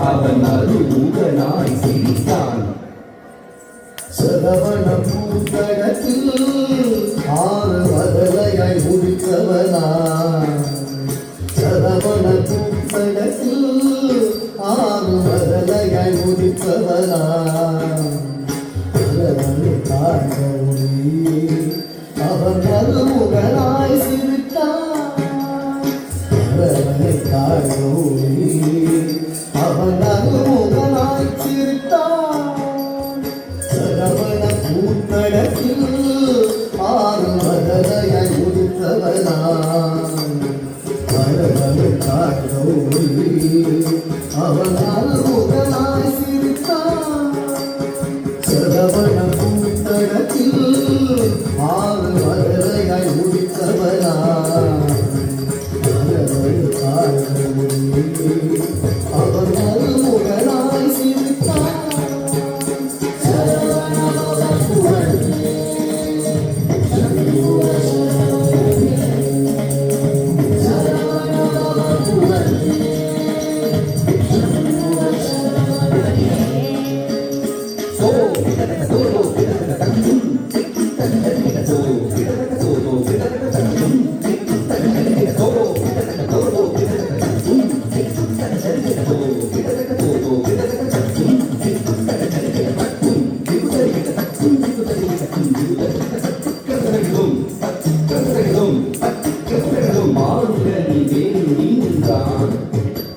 அவன் அருமுகனாய் சிரித்தான். சரவண பூத்தடத்தில் ஆறு வதலையாய் முடித்தவனா. சரவண பூத்தடத்தில் ஆறு வதலையாய் முடித்தவனா. அவன் அருமுகனாய் சிரித்தான். அரவனை காணோடி அவன் அருமுகனாய் சிரித்தான். சரவண பூத்தடத்தில் ஆறு மதலையாய் முடித்தவனா. அரவனை காணோடி அவன் அருமுகனாய் சிரித்தான். சரவண பூத்தடத்தில் ஆறு மதலையாய் முடித்தவனா. அவன் அருமுகனாய் சிரித்தான்.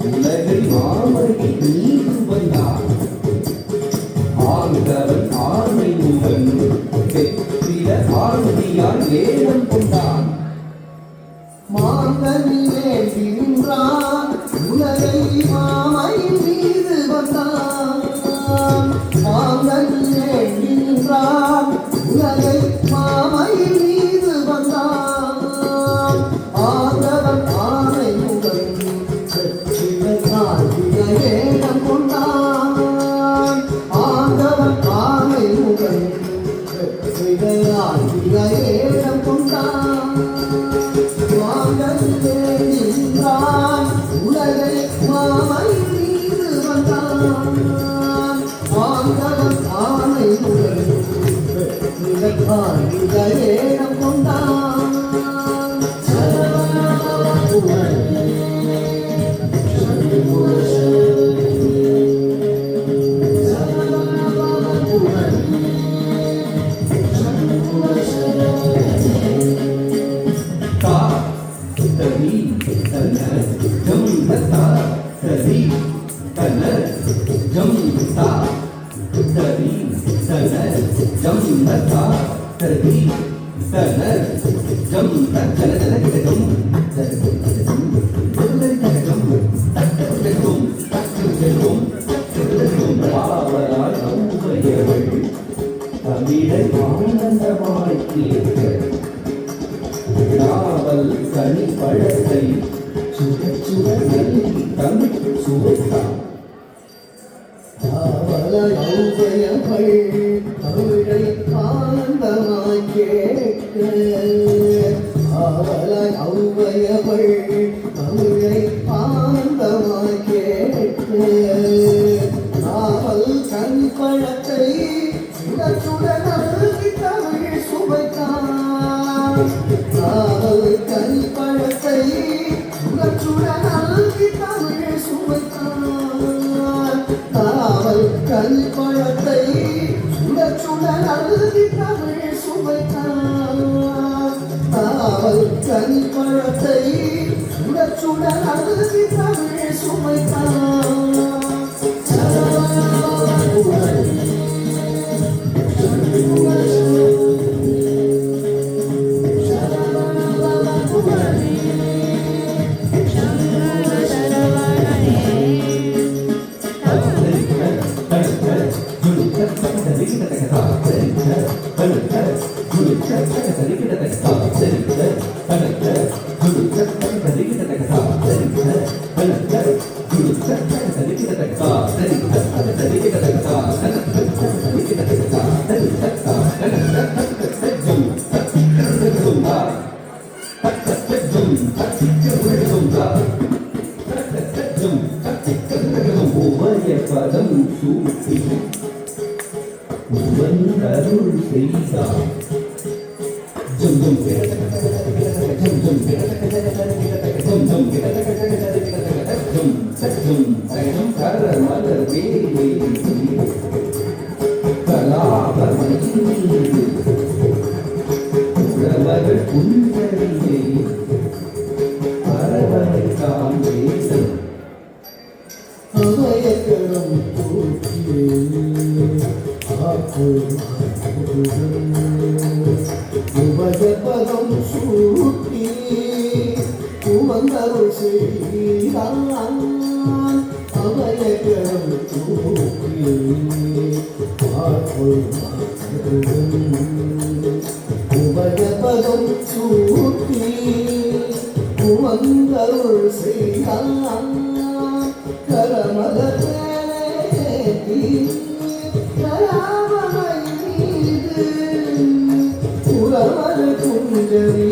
உலகில் மாமரை நீர் வந்தான். ஆண்டவன் ஆண்மை முகன் பெற்றிட ஆண்டியால் வேடம் கொண்டான். மாங்கனிலே நின்றான் உலகை மாமை மீது வந்தான். மாங்கனிலே நின்றான் உலகை மாமை மீது வந்தான். ஆண்டவன் ஆணை முகன் வேடம் கொண்டான். ஆண்டவன் ஆணை முகன் வேடம் கொண்டான். வாங்கனிலே நின்றான் உலகை மாமை மீது வந்தான். ஆண்டவன் ஆணை முகன் வேடம் கொண்டான். தமிழை ஆனந்தமாய் கேட்க நாவல் கனி பழத்தை சுடச்சுடல் தமிழ் சுவைத்தான். ஔவையவள் தமிழை ஆனந்தமாய் கேட்க. ஔவையவள் தமிழை ஆனந்தமாய் கேட்க. நாவல் கனி பழத்தை சுடச்சுடல் தமிழ் சுவைத்தான் காவல் கனிப்பழத்தை சுடச்சுட நல்கி தமிழ் சுவைத்தான் காவல் கனிப்பழத்தை சுடச்சுட நல்கி தமிழ் சுவைத்தான் காவல் கனிப்பழத்தை சுடச்சுட நல்கி தமிழ் சுவைத்தான் பதம் சூட்டி அருள் செய்தார் கரமலர் வேலை கலாபமணியில் உறவர்கள் புன்னரியை அரவணை காம்பேசன் அமயக்கரம் உபஜபதம் சூட்டி உமந்தருள் செய்தான் அமயக்கரம் சூட்டி உபஜபதம் சூட்டி உமந்தருள் செய்தான் கரமலி கராமலை மீது உறவர குஞ்சரி